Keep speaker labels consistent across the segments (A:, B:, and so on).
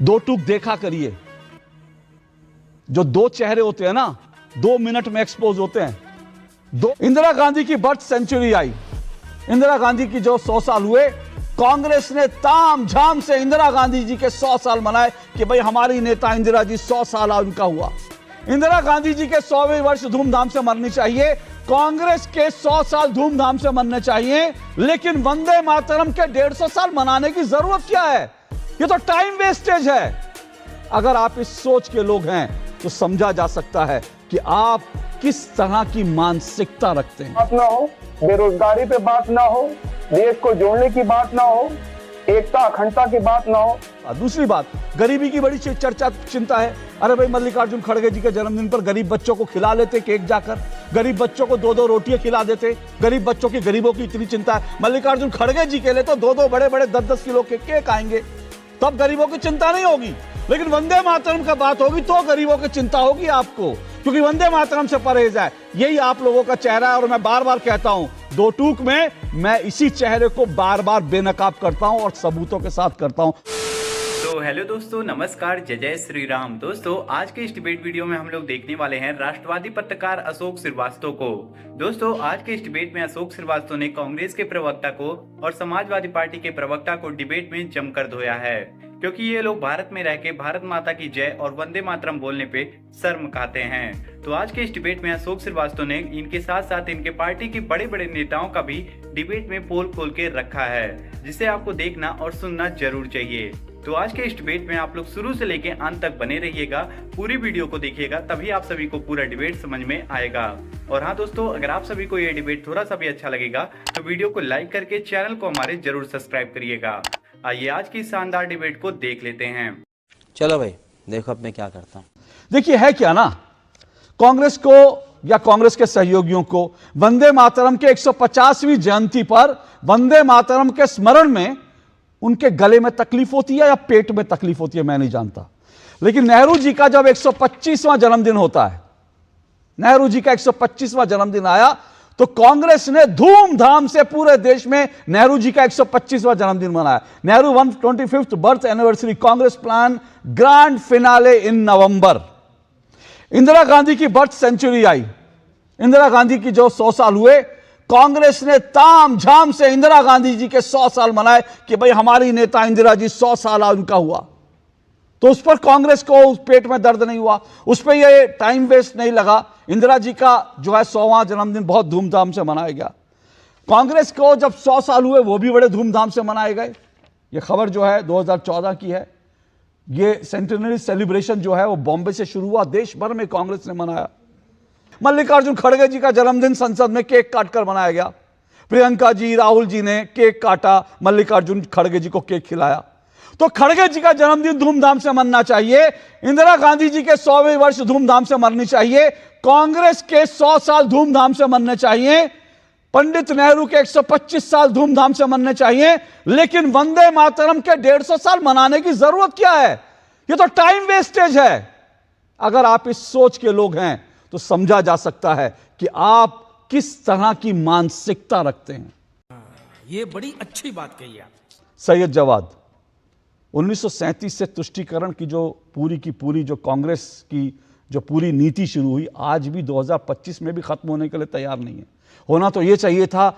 A: दो टूक देखा करिए। जो दो चेहरे होते हैं ना, 2 मिनट में एक्सपोज होते हैं। दो इंदिरा गांधी की बर्थ सेंचुरी आई, इंदिरा गांधी की जो 100 साल हुए, कांग्रेस ने ताम झाम से इंदिरा गांधी जी के 100 साल मनाए कि भाई हमारी नेता इंदिरा जी 100 साल उनका हुआ। इंदिरा गांधी जी के 100वें वर्ष धूमधाम से मनानी चाहिए, कांग्रेस के 100 साल धूमधाम से मनने चाहिए, लेकिन वंदे मातरम के 150 साल मनाने की जरूरत क्या है? ये तो टाइम वेस्टेज है। अगर आप इस सोच के लोग हैं तो समझा जा सकता है कि आप किस तरह की मानसिकता रखते हैं।
B: बात ना हो, बेरोजगारी पे बात ना हो, देश को जोड़ने की बात ना हो, एकता अखंडता की बात ना हो।
A: दूसरी बात, गरीबी की बड़ी चर्चा चिंता है। अरे भाई, मल्लिकार्जुन खड़गे जी के जन्मदिन पर गरीब बच्चों को खिला लेते केक जाकर, गरीब बच्चों को 2-2 रोटियां खिला देते। गरीब बच्चों की, गरीबों की इतनी चिंता है, मल्लिकार्जुन खड़गे जी के लिए तो 2-2 बड़े-बड़े 10-10 किलो के केक आएंगे, तब गरीबों की चिंता नहीं होगी। लेकिन वंदे मातरम का बात होगी तो गरीबों की चिंता होगी आपको, क्योंकि वंदे मातरम से परहेज है। यही आप लोगों का चेहरा है। और मैं बार बार कहता हूं, दो टूक में मैं इसी चेहरे को बार बार बेनकाब करता हूं और सबूतों के साथ करता हूं।
C: तो हेलो दोस्तों, नमस्कार, जय जय श्री राम। दोस्तों, आज के इस डिबेट वीडियो में हम लोग देखने वाले हैं राष्ट्रवादी पत्रकार अशोक श्रीवास्तव को। दोस्तों, आज के इस डिबेट में अशोक श्रीवास्तव ने कांग्रेस के प्रवक्ता को और समाजवादी पार्टी के प्रवक्ता को डिबेट में जमकर धोया है, क्योंकि ये लोग भारत में रह के भारत माता की जय और वंदे मातरम बोलने पे शर्म खाते हैं। तो आज के इस डिबेट में अशोक श्रीवास्तव ने इनके साथ साथ इनके पार्टी के बड़े बड़े नेताओं का भी डिबेट में पोल खोल के रखा है, जिसे आपको देखना और सुनना जरूर चाहिए। तो आज के इस डिबेट में आप लोग शुरू से लेके अंत तक बने रहिएगा, पूरी वीडियो को देखिएगा, तभी आप सभी को पूरा डिबेट समझ में आएगा। और हाँ दोस्तों, अगर आप सभी को ये डिबेट थोड़ा सा भी अच्छा लगेगा तो वीडियो को लाइक करके चैनल को हमारे जरूर सब्सक्राइब करिएगा। आइए आज की शानदार डिबेट को देख लेते हैं।
D: चलो भाई, देखो अब मैं क्या करता हूँ।
A: देखिए, है क्या ना, कांग्रेस को या कांग्रेस के सहयोगियों को वंदे मातरम के 150वीं जयंती पर वंदे मातरम के स्मरण में उनके गले में तकलीफ होती है या पेट में तकलीफ होती है, मैं नहीं जानता। लेकिन नेहरू जी का जब 125वां जन्मदिन होता है, नेहरू जी का 125वां जन्मदिन आया, तो कांग्रेस ने धूमधाम से पूरे देश में नेहरू जी का 125वां जन्मदिन मनाया। Nehru 125th birth anniversary Congress plan grand finale in November. Indira Gandhi की बर्थ सेंचुरी आई, इंदिरा गांधी की जो 100 साल हुए, कांग्रेस ने ताम झाम से इंदिरा गांधी जी के 100 साल मनाए कि भाई हमारी नेता इंदिरा जी 100 साल उनका हुआ। तो उस पर कांग्रेस को उस पेट में दर्द नहीं हुआ, उस पर ये टाइम वेस्ट नहीं लगा। इंदिरा जी का जो है 100वां जन्मदिन बहुत धूमधाम से मनाया गया। कांग्रेस को जब 100 साल हुए वो भी बड़े धूमधाम से मनाए गए। ये खबर जो है 2014 की है। ये सेंटेनरी सेलिब्रेशन जो है वो बॉम्बे से शुरू हुआ, देश भर में कांग्रेस ने मनाया। मल्लिकार्जुन खड़गे जी का जन्मदिन संसद में केक काटकर मनाया गया। प्रियंका जी, राहुल जी ने केक काटा, मल्लिकार्जुन खड़गे जी को केक खिलाया। तो खड़गे जी का जन्मदिन धूमधाम से मनना चाहिए, इंदिरा गांधी जी के 100वें वर्ष धूमधाम से मननी चाहिए, कांग्रेस के 100 साल धूमधाम से मनने चाहिए, पंडित नेहरू के 125 साल धूमधाम से मनने चाहिए, लेकिन वंदे मातरम के 150 साल मनाने की जरूरत क्या है? ये तो टाइम वेस्टेज है। अगर आप इस सोच के लोग हैं तो समझा जा सकता है कि आप किस तरह की मानसिकता रखते हैं।
E: ये बड़ी अच्छी बात कही आप।
A: सैयद जवाद, 1937 से तुष्टीकरण की जो पूरी जो कांग्रेस की जो पूरी नीति शुरू हुई, आज भी 2025 में भी खत्म होने के लिए तैयार नहीं है। होना तो यह चाहिए था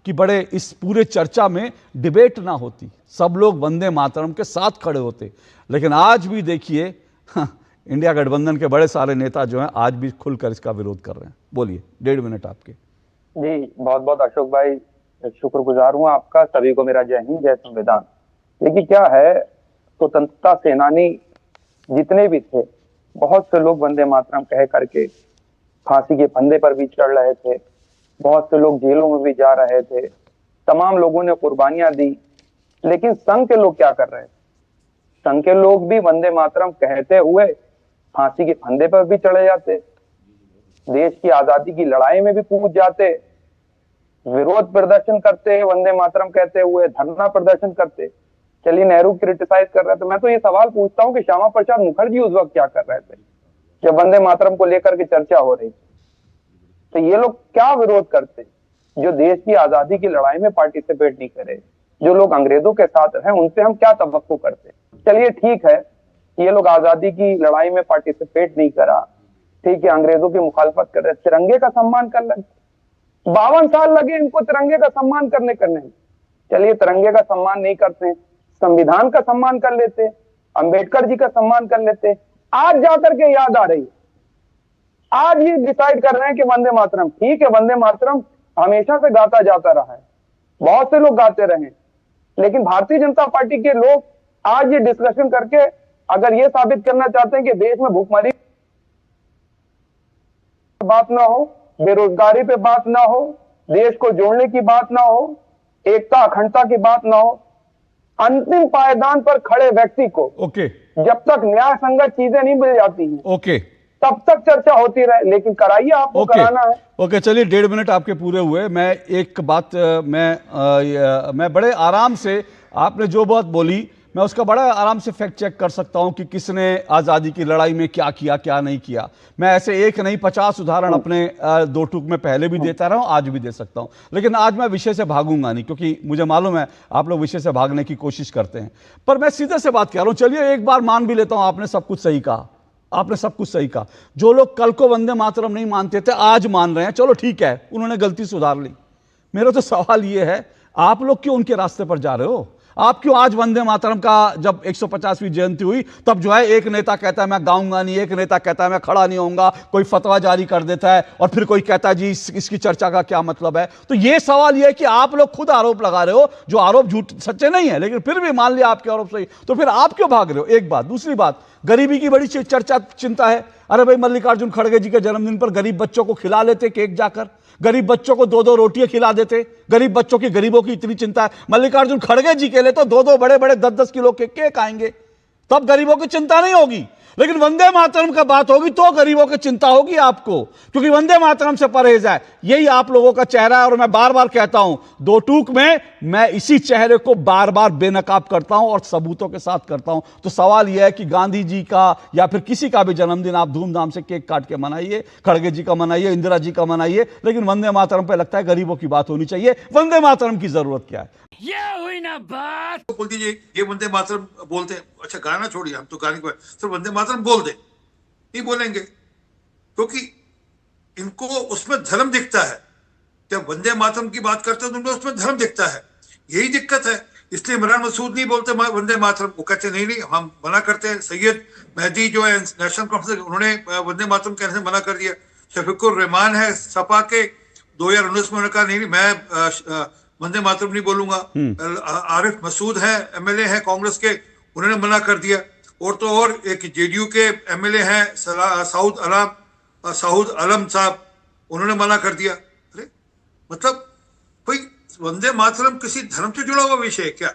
A: कि बड़े इस पूरे चर्चा में डिबेट ना होती, सब लोग वंदे मातरम के साथ खड़े होते। लेकिन आज भी देखिए, इंडिया गठबंधन के बड़े सारे नेता जो हैं आज भी खुलकर इसका विरोध कर रहे हैं। बोलिए, 1.5 मिनट आपके।
B: जी बहुत बहुत अशोक भाई, शुक्रगुजार हूँ आपका। सभी को मेरा जय हिंद, जय संविधान। देखिए क्या है, स्वतंत्रता सेनानी जितने भी थे, बहुत से लोग वंदे मातरम कह करके फांसी के फंदे पर भी चढ़ रहे थे, बहुत से लोग जेलों में भी जा रहे थे, तमाम लोगों ने कुर्बानियां दी। लेकिन संघ के लोग क्या कर रहे थे? संघ के लोग भी वंदे मातरम कहते हुए फांसी के फंदे पर भी चढ़े जाते, देश की आजादी की लड़ाई में भी कूद जाते, विरोध प्रदर्शन करते, वंदे मातरम कहते हुए धरना प्रदर्शन करते। चलिए, नेहरू क्रिटिसाइज कर रहे थे, मैं तो ये सवाल पूछता हूँ कि श्यामा प्रसाद मुखर्जी उस वक्त क्या कर रहे थे जब वंदे मातरम को लेकर के चर्चा हो रही थी? तो ये लोग क्या विरोध करते जो देश की आजादी की लड़ाई में पार्टिसिपेट नहीं करे? जो लोग अंग्रेजों के साथ हैं उनसे हम क्या तवक्को करते? चलिए ठीक है, ये लोग आजादी की लड़ाई में पार्टिसिपेट नहीं करा, ठीक है, अंग्रेजों की मुखालफत कर रहे, तिरंगे का सम्मान कर लगे। 52 साल लगे इनको तिरंगे का सम्मान करने में। चलिए तिरंगे का सम्मान नहीं करते, संविधान का सम्मान कर लेते, अंबेडकर जी का सम्मान कर लेते। आज जाकर के याद आ रही है, आज ये डिसाइड कर रहे हैं कि वंदे मातरम, ठीक है, वंदे मातरम हमेशा से गाता जाता रहा है, बहुत से लोग गाते रहे, लेकिन भारतीय जनता पार्टी के लोग आज ये डिस्कशन करके अगर ये साबित करना चाहते हैं कि देश में भूखमरी बात ना हो, बेरोजगारी पे बात ना हो, देश को जोड़ने की बात ना हो, एकता अखंडता की बात ना हो, अंतिम पायदान पर खड़े व्यक्ति को
A: ओके
B: जब तक न्याय संगत चीजें नहीं मिल जाती हैं
A: ओके
B: तब तक चर्चा होती रहे, लेकिन कराइए, आपको कराना है।
A: ओके चलिए 1.5 मिनट आपके पूरे हुए। मैं एक बात मैं बड़े आराम से, आपने जो बात बोली मैं उसका बड़ा आराम से फैक्ट चेक कर सकता हूं कि किसने आज़ादी की लड़ाई में क्या किया क्या नहीं किया। मैं ऐसे एक नहीं 50 उदाहरण अपने दो टूक में पहले भी देता रहा हूं, आज भी दे सकता हूं, लेकिन आज मैं विषय से भागूंगा नहीं, क्योंकि मुझे मालूम है आप लोग विषय से भागने की कोशिश करते हैं। पर मैं सीधे से बात कर रहा हूं। चलिए एक बार मान भी लेता हूं आपने सब कुछ सही कहा, आपने सब कुछ सही कहा। जो लोग कल को वंदे मातरम नहीं मानते थे आज मान रहे हैं, चलो ठीक है, उन्होंने गलती सुधार ली। मेरा तो सवाल यह है, आप लोग क्यों उनके रास्ते पर जा रहे हो? आप क्यों आज वंदे मातरम का जब 150वीं जयंती हुई तब जो है एक नेता कहता है मैं गाऊंगा नहीं, एक नेता कहता है मैं खड़ा नहीं होऊंगा, कोई फतवा जारी कर देता है और फिर कोई कहता है जी इसकी चर्चा का क्या मतलब है? तो ये सवाल ये है कि आप लोग खुद आरोप लगा रहे हो, जो आरोप झूठ सच्चे नहीं है, लेकिन फिर भी मान लिया आपके आरोप सही, तो फिर आप क्यों भाग रहे हो? एक बात। दूसरी बात, गरीबी की बड़ी चर्चा चिंता है। अरे भाई मल्लिकार्जुन खड़गे जी के जन्मदिन पर गरीब बच्चों को खिला लेते केक जाकर, गरीब बच्चों को 2-2 रोटियां खिला देते। गरीब बच्चों की, गरीबों की इतनी चिंता है, मल्लिकार्जुन खड़गे जी के लिए तो 2-2 बड़े-बड़े 10-10 किलो के केक आएंगे, तब गरीबों की चिंता नहीं होगी। लेकिन वंदे मातरम का बात होगी तो गरीबों की चिंता होगी आपको, क्योंकि वंदे मातरम से परहेज है। यही आप लोगों का चेहरा है और मैं बार बार कहता हूं, दो टूक में मैं इसी चेहरे को बार बार बेनकाब करता हूं और सबूतों के साथ करता हूं। तो सवाल यह है कि गांधी जी का या फिर किसी का भी जन्मदिन आप धूमधाम से केक काट के मनाइए, खड़गे जी का मनाइए, इंदिरा जी का मनाइए, लेकिन वंदे मातरम पे लगता है गरीबों की बात होनी चाहिए। वंदे मातरम की जरूरत क्या है?
E: ये हुई ना बात।
F: तो बोल दीजिए ये वंदे मातरम बोलते हैं, अच्छा गाना छोड़िए, हम तो गाने को सिर्फ वंदे मातरम बोल दे, नहीं बोलेंगे क्योंकि इनको उसमें धर्म दिखता है। जब वंदे मातरम की बात करते हैं तो उनको उसमें धर्म दिखता है, यही दिक्कत है। इसलिए इमरान मसूद नहीं बोलते वंदे मातरम, वो कहते नहीं हम मना करते हैं। सैयद मेहदी जो है नेशनल कॉन्फ्रेंस, उन्होंने वंदे मातरम कहने से मना कर दिया। शफीकुर रहमान है सपा के, 2019 में उन्होंने कहा नहीं मैं वंदे मातरम नहीं बोलूंगा। आरिफ मसूद है एमएलए है कांग्रेस के, उन्होंने मना कर दिया। और तो और एक जेडीयू के एमएलए हैं साउद आलम साहब, उन्होंने मना कर दिया। अरे मतलब कोई वंदे मातरम किसी धर्म से जुड़ा हुआ विषय है क्या?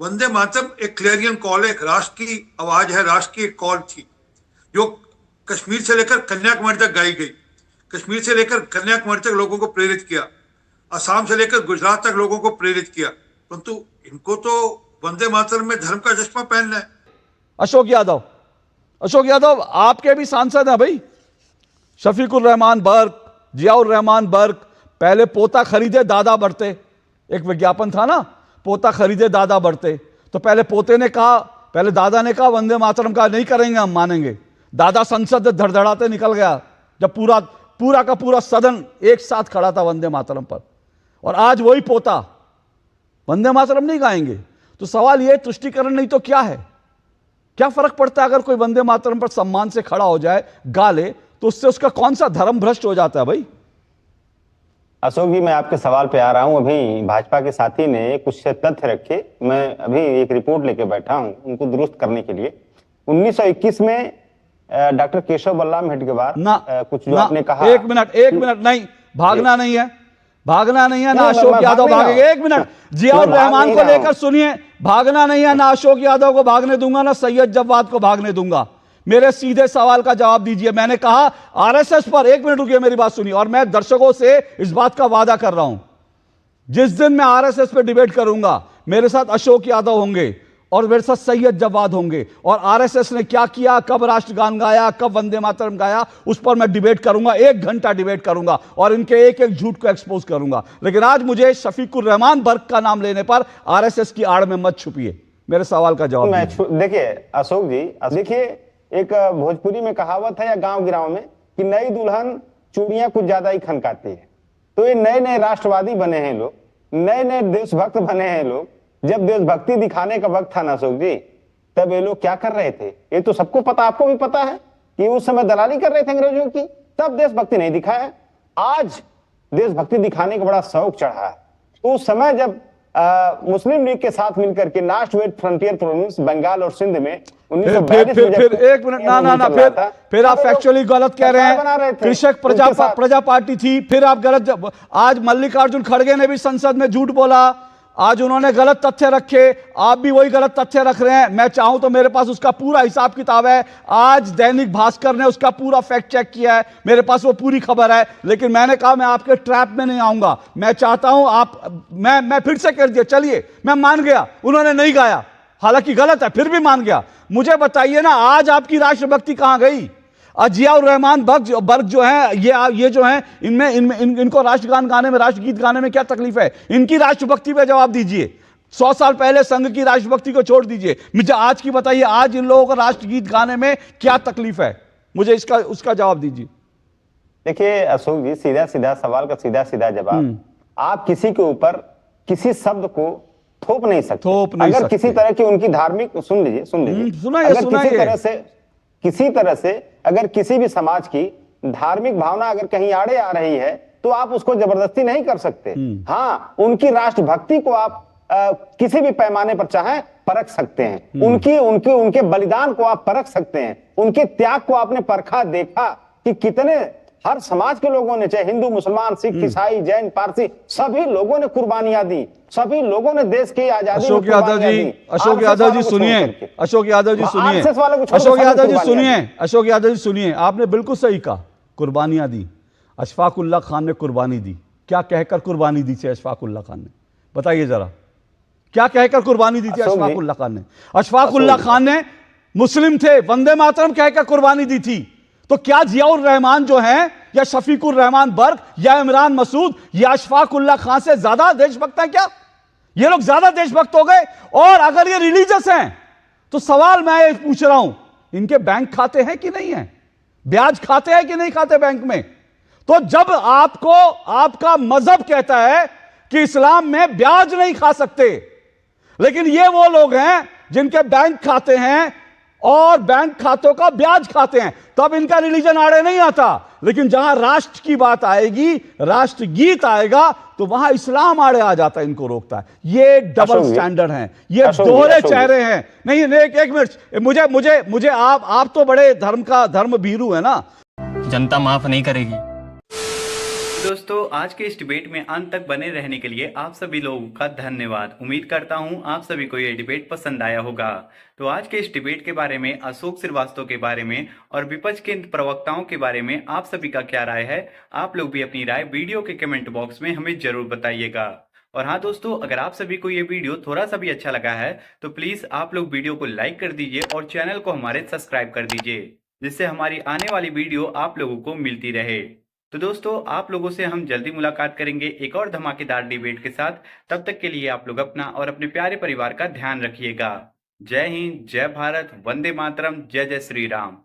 F: वंदे मातरम एक क्लेरियन कॉल है, एक राष्ट्र की आवाज है, राष्ट्र की एक कॉल थी जो कश्मीर से लेकर कन्याकुमारी तक गाई गई, कश्मीर से लेकर कन्याकुमारी तक लोगों को प्रेरित किया, असम से लेकर गुजरात तक लोगों को प्रेरित किया। परंतु इनको तो वंदे मातरम में धर्म का चश्मा पहनना है।
A: अशोक यादव आपके भी सांसद हैं भाई, शफीकुर रहमान बर्क, जियाउर रहमान बर्क। पहले पोता खरीदे दादा बढ़ते, एक विज्ञापन था ना, पोता खरीदे दादा बढ़ते। तो पहले पोते ने कहा, पहले दादा ने कहा वंदे मातरम का नहीं करेंगे हम, मानेंगे। दादा संसद धड़धड़ाते निकल गया जब पूरा का पूरा सदन एक साथ खड़ा था वंदे मातरम पर, और आज वही पोता वंदे मातरम नहीं गाएंगे। तो सवाल यह, तुष्टिकरण नहीं तो क्या है? क्या फर्क पड़ता है अगर कोई वंदे मातरम पर सम्मान से खड़ा हो जाए, गा ले, तो उससे उसका कौन सा धर्म भ्रष्ट हो जाता है भाई?
G: अशोक जी, मैं आपके सवाल पे आ रहा हूं। अभी भाजपा के साथी ने कुछ तथ्य रखे, मैं अभी एक रिपोर्ट लेके बैठा हूं उनको दुरुस्त करने के लिए। 1921 में डॉक्टर केशव बलराम हेडगेवार कुछ जो आपने कहा,
A: एक मिनट नहीं, भागना नहीं है ना अशोक यादव भागेगा। एक मिनट, जियाउर रहमान को लेकर सुनिए, भागना नहीं है ना अशोक यादव को भागने दूंगा ना सैयद जवाद को भागने दूंगा। मेरे सीधे सवाल का जवाब दीजिए। मैंने कहा आरएसएस पर, एक मिनट रुकिए मेरी बात सुनिए, और मैं दर्शकों से इस बात का वादा कर रहा हूं, जिस दिन मैं आरएसएस पर डिबेट करूंगा मेरे साथ अशोक यादव होंगे और मेरे साथ सैयद जवाद होंगे, और आरएसएस ने क्या किया, कब राष्ट्रगान गाया, कब वंदे मातरम गाया, उस पर मैं डिबेट करूंगा, 1 घंटा डिबेट करूंगा और इनके एक एक झूठ को एक्सपोज करूंगा। लेकिन आज मुझे शफीकुर रहमान बर्क का नाम लेने पर आरएसएस की आड़ में मत छुपिए, मेरे सवाल का जवाब
G: मैं
A: दीजिए।
G: देखिए अशोक जी, देखिए एक भोजपुरी में कहावत है या गांव गिराव में कि नई दुल्हन चूड़ियां कुछ ज्यादा ही खनकाती है। तो ये नए नए राष्ट्रवादी बने हैं लोग, नए नए देशभक्त बने हैं लोग। जब देशभक्ति दिखाने का वक्त था ना अशोक जी, तब ये लोग क्या कर रहे थे ये तो सबको पता, आपको भी पता है कि उस समय दलाली कर रहे थे अंग्रेजों की, तब देशभक्ति नहीं दिखाया। आज देशभक्ति दिखाने का बड़ा शौक चढ़ा है। तो उस समय जब मुस्लिम लीग के साथ मिलकर के लास्ट वेट फ्रंटियर प्रोविंस बंगाल और सिंध में 1942 में
A: फिर एक मिनट, ना फिर आप फैक्चुअली गलत कह रहे हैं। कृषक प्रजा पार्टी थी, फिर आप गलत। आज मल्लिकार्जुन खड़गे ने भी संसद में झूठ बोला, आज उन्होंने गलत तथ्य रखे, आप भी वही गलत तथ्य रख रहे हैं। मैं चाहूं तो मेरे पास उसका पूरा हिसाब किताब है। आज दैनिक भास्कर ने उसका पूरा फैक्ट चेक किया है, मेरे पास वो पूरी खबर है। लेकिन मैंने कहा मैं आपके ट्रैप में नहीं आऊंगा। मैं चाहता हूं आप, मैं फिर से कर दिया, चलिए मैं मान गया उन्होंने नहीं गाया, हालांकि गलत है, फिर भी मान गया। मुझे बताइए ना, आज आपकी राष्ट्रभक्ति कहां गई? जियाउर रहमान बर्ग जो है, ये जो है, इनको राष्ट्रगान गाने में, राष्ट्रगीत गाने में क्या तकलीफ है? इनकी राष्ट्रभक्ति पे जवाब दीजिए। 100 साल पहले संघ की राष्ट्रभक्ति को छोड़ दीजिए, मुझे आज की बताइए, आज इन लोगों को राष्ट्रगीत गाने में क्या तकलीफ है? मुझे उसका जवाब दीजिए।
G: देखिए अशोक जी, सीधा सीधा सवाल का सीधा सीधा जवाब, आप किसी के ऊपर किसी शब्द को थोप नहीं सकते। अगर किसी तरह की उनकी धार्मिक, सुन लीजिए अगर किसी तरह से अगर किसी भी समाज की धार्मिक भावना अगर कहीं आड़े आ रही है तो आप उसको जबरदस्ती नहीं कर सकते। हाँ, उनकी राष्ट्रभक्ति को आप किसी भी पैमाने पर चाहे परख सकते हैं, उनके बलिदान को आप परख सकते हैं, उनके त्याग को आपने परखा, देखा कि कितने हर समाज के लोगों ने, चाहे हिंदू, मुसलमान, सिख, ईसाई, जैन, पारसी, सभी लोगों ने कुर्बानियां दी, सभी लोगों ने देश की आजादी।
A: अशोक यादव जी सुनिए, अशोक यादव जी सुनिए, आपने बिल्कुल सही कहा, कुर्बानियां दी। अशफाक उल्लाह खान ने कुर्बानी दी, क्या कहकर कुर्बानी दी थी अशफाक उल्लाह खान ने? बताइए जरा, क्या कहकर कुर्बानी दी थी अशफाक उल्लाह खान ने? अशफाक उल्लाह खान ने, मुस्लिम थे, वंदे मातरम कहकर कुर्बानी दी थी। तो क्या जियाउर रहमान जो हैं, या शफीकुर रहमान बर्ग, या इमरान मसूद, या अशफाक उल्लाह खान से ज्यादा देशभक्त हैं क्या? ये लोग ज्यादा देशभक्त हो गए? और अगर ये रिलीजियस हैं तो सवाल मैं ये पूछ रहा हूं, इनके बैंक खाते हैं कि नहीं है? ब्याज खाते हैं कि नहीं खाते बैंक में? तो जब आपको आपका मजहब कहता है कि इस्लाम में ब्याज नहीं खा सकते, लेकिन ये वो लोग हैं जिनके बैंक खाते हैं और बैंक खातों का ब्याज खाते हैं, तब इनका रिलीजन आड़े नहीं आता। लेकिन जहां राष्ट्र की बात आएगी, राष्ट्रगीत आएगा, तो वहां इस्लाम आड़े आ जाता है, इनको रोकता है। ये डबल स्टैंडर्ड हैं, ये दोहरे चेहरे हैं। नहीं, एक मिनट, मुझे आप तो बड़े धर्म भीरू है ना,
E: जनता माफ नहीं करेगी।
C: दोस्तों, आज के इस डिबेट में अंत तक बने रहने के लिए आप सभी लोगों का धन्यवाद। उम्मीद करता हूं आप सभी को ये डिबेट पसंद आया होगा। तो आज के इस डिबेट के बारे में, अशोक श्रीवास्तव के बारे में और विपक्ष के प्रवक्ताओं के बारे में आप सभी का क्या राय है? आप लोग भी अपनी राय वीडियो के कमेंट बॉक्स में हमें जरूर बताइएगा। और हाँ दोस्तों, अगर आप सभी को ये वीडियो थोड़ा सा भी अच्छा लगा है तो प्लीज आप लोग वीडियो को लाइक कर दीजिए और चैनल को हमारे सब्सक्राइब कर दीजिए, जिससे हमारी आने वाली वीडियो आप लोगों को मिलती रहे। तो दोस्तों, आप लोगों से हम जल्दी मुलाकात करेंगे एक और धमाकेदार डिबेट के साथ। तब तक के लिए आप लोग अपना और अपने प्यारे परिवार का ध्यान रखिएगा। जय हिंद, जय भारत, वंदे मातरम, जय जय श्री राम।